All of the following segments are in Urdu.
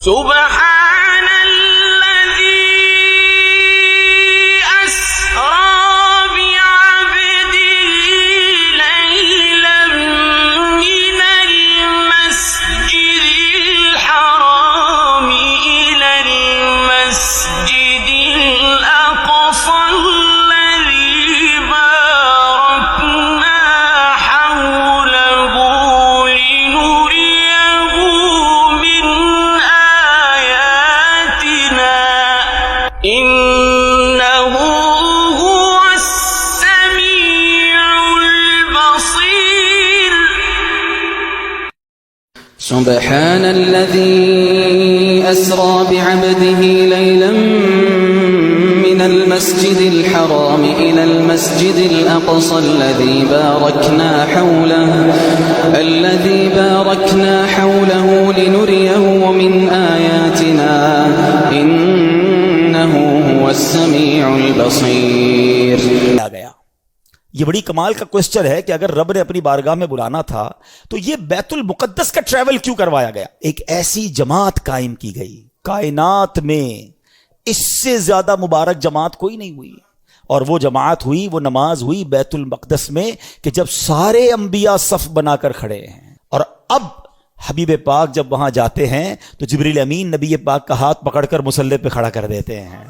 سبحان الذي أسرى بعبده ليلا من المسجد الحرام إلى المسجد الأقصى الذي باركنا حوله لنريه من آياتنا إنه هو السميع البصير. سبحان الذي أسرى بعبده ليلا من المسجد الحرام إلى المسجد الأقصى الذي باركنا حوله لنريه من آياتنا إنه هو السميع البصير. یہ بڑی کمال کا کوسچن ہے کہ اگر رب نے اپنی بارگاہ میں بلانا تھا تو یہ بیت المقدس کا ٹریول کیوں کروایا گیا؟ ایک ایسی جماعت قائم کی گئی کائنات میں، اس سے زیادہ مبارک جماعت کوئی نہیں ہوئی، اور وہ جماعت ہوئی، وہ نماز ہوئی بیت المقدس میں کہ جب سارے انبیاء صف بنا کر کھڑے ہیں. اور اب حبیب پاک جب وہاں جاتے ہیں تو جبریل امین نبی پاک کا ہاتھ پکڑ کر مصلی پہ کھڑا کر دیتے ہیں.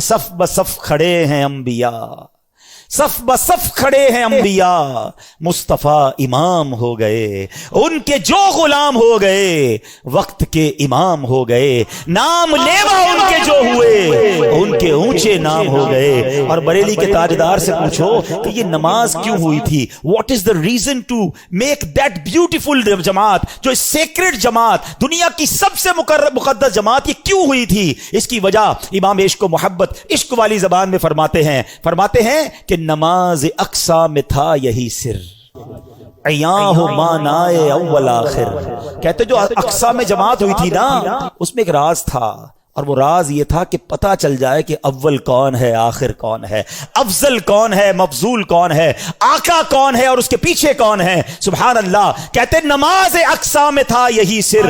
صف بصف کھڑے ہیں انبیاء، صف بصف کھڑے ہیں انبیاء، مصطفیٰ امام ہو گئے، ان کے جو غلام ہو گئے وقت کے امام ہو گئے، نام لیوا ان کے جو ہوئے ان کے اونچے نام ہو گئے. اور بریلی کے تاجدار سے پوچھو کہ یہ نماز کیوں ہوئی تھی؟ What is the reason to make that beautiful جماعت، جو سیکرڈ جماعت، دنیا کی سب سے مقدس جماعت، یہ کیوں ہوئی تھی؟ اس کی وجہ امام عشق و محبت عشق والی زبان میں فرماتے ہیں کہ نماز اقصا میں تھا یہی سر، عیاں ہو مانائے اول آخر. کہتے جو اقصا میں جماعت ہوئی تھی نا، اس میں ایک راز تھا، اور وہ راز یہ تھا کہ پتہ چل جائے کہ اول کون ہے، آخر کون ہے، افضل کون ہے، مفضول کون ہے، آقا کون ہے اور اس کے پیچھے کون ہے. سبحان اللہ. کہتے نماز اقصا میں تھا یہی سر،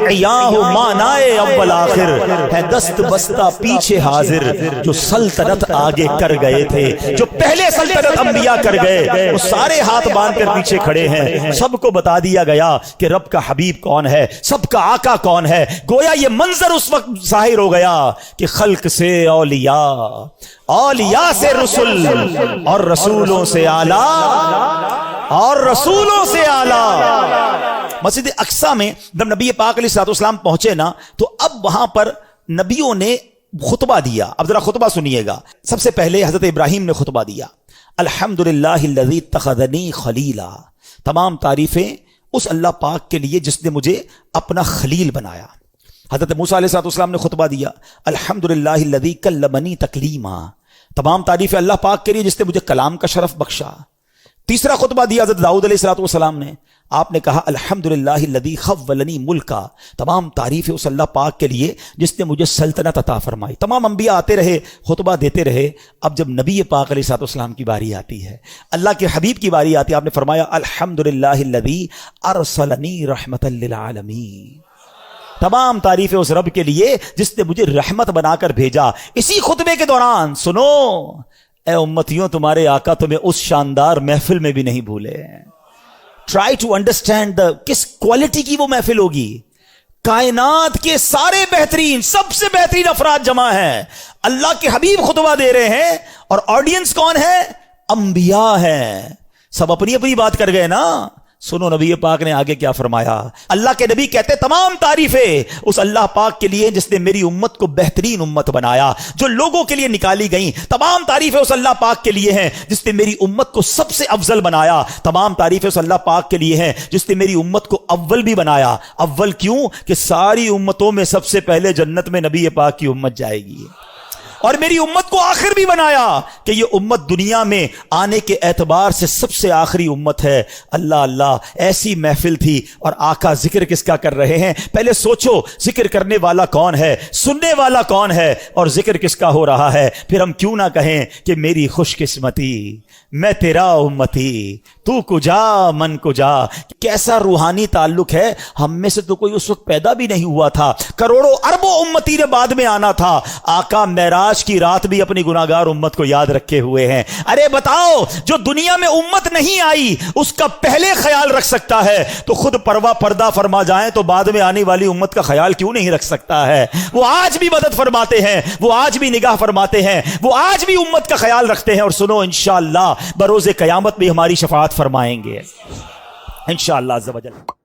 عیاں ہو مانائے اول آخر، ہے دست بستہ پیچھے حاضر، جو سلطنت آگے کر گئے تھے، جو پہلے سلطنت انبیاء کر گئے، وہ سارے ہاتھ باندھ کر پیچھے کھڑے ہیں. سب کو بتا دیا گیا کہ رب کا حبیب کون ہے، سب کا آقا کون ہے. گویا یہ منظر اس وقت ظاہر ہو گیا کہ خلق سے اولیاء، اولیاء سے رسول، اور رسولوں سے اعلیٰ، اور رسولوں سے اعلیٰ. مسجد اقصی میں جب نبی پاک علیہ الصلوۃ والسلام پہنچے نا، تو اب وہاں پر نبیوں نے خطبہ دیا. اب ذرا خطبہ سنیے گا. سب سے پہلے حضرت ابراہیم نے خطبہ دیا، الحمدللہ الذی اتخذنی خلیلا. تمام تعریفیں اس اللہ پاک کے لیے جس نے مجھے اپنا خلیل بنایا. حضرت موسیٰ علیہ السلام نے خطبہ دیا، الحمدللہ الذی کلمنی تکلیما. تمام تعریف اللہ پاک کے لیے جس نے مجھے کلام کا شرف بخشا. تیسرا خطبہ دیا حضرت داؤد علیہ السلام نے. آپ نے کہا الحمدللہ الذی خولنی ملکا. تمام تعریف اس اللہ پاک کے لیے جس نے مجھے سلطنت عطا فرمائی. تمام انبیاء آتے رہے، خطبہ دیتے رہے. اب جب نبی پاک علیہ السلام کی باری آتی ہے، اللہ کے حبیب کی باری آتی ہے، آپ نے فرمایا الحمدللہ الذی ارسلنی رحمتا للعالمین. تمام تعریفیں اس رب کے لیے جس نے مجھے رحمت بنا کر بھیجا. اسی خطبے کے دوران سنو اے امتیوں، تمہارے آقا تمہیں اس شاندار محفل میں بھی نہیں بھولے. ٹرائی ٹو انڈرسٹینڈ کس کوالٹی کی وہ محفل ہوگی. کائنات کے سارے بہترین، سب سے بہترین افراد جمع ہیں، اللہ کے حبیب خطبہ دے رہے ہیں، اور آڈینس کون ہے؟ انبیاء ہیں. سب اپنی اپنی بات کر گئے نا. سنو نبی پاک نے آگے کیا فرمایا. اللہ کے نبی کہتے تمام تعریفیں اس اللہ پاک کے لیے جس نے میری امت کو بہترین امت بنایا، جو لوگوں کے لیے نکالی گئیں. تمام تعریفیں اس اللہ پاک کے لیے ہیں جس نے میری امت کو سب سے افضل بنایا. تمام تعریفیں اس اللہ پاک کے لیے ہیں جس نے میری امت کو اول بھی بنایا. اول کیوں؟ کہ ساری امتوں میں سب سے پہلے جنت میں نبی پاک کی امت جائے گی، اور میری امت کو آخر بھی بنایا کہ یہ امت دنیا میں آنے کے اعتبار سے سب سے آخری امت ہے. اللہ اللہ، ایسی محفل تھی. اور آقا ذکر کس کا کر رہے ہیں؟ پہلے سوچو ذکر کرنے والا کون ہے، سننے والا کون ہے، اور ذکر کس کا ہو رہا ہے. پھر ہم کیوں نہ کہیں کہ میری خوش قسمتی، میں تیرا امتی، تو کجا من کجا. کیسا روحانی تعلق ہے, ہم میں سے تو کوئی اس وقت پیدا بھی نہیں ہوا تھا, کروڑوں اربوں امتی نے بعد میں آنا تھا. آقا معراج کی رات بھی اپنی گناہگار امت کو یاد رکھے ہوئے ہیں. ارے بتاؤ, جو دنیا میں امت نہیں آئی اس کا پہلے خیال رکھ سکتا ہے تو خود پردہ فرما جائیں تو بعد میں آنے والی امت کا خیال کیوں نہیں رکھ سکتا ہے؟ وہ آج بھی مدد فرماتے ہیں, وہ آج بھی نگاہ فرماتے ہیں, وہ آج بھی امت کا خیال رکھتے ہیں. اور سنو, انشاءاللہ بروز قیامت بھی ہماری شفاعت فرمائیں گے انشاءاللہ عز و جل.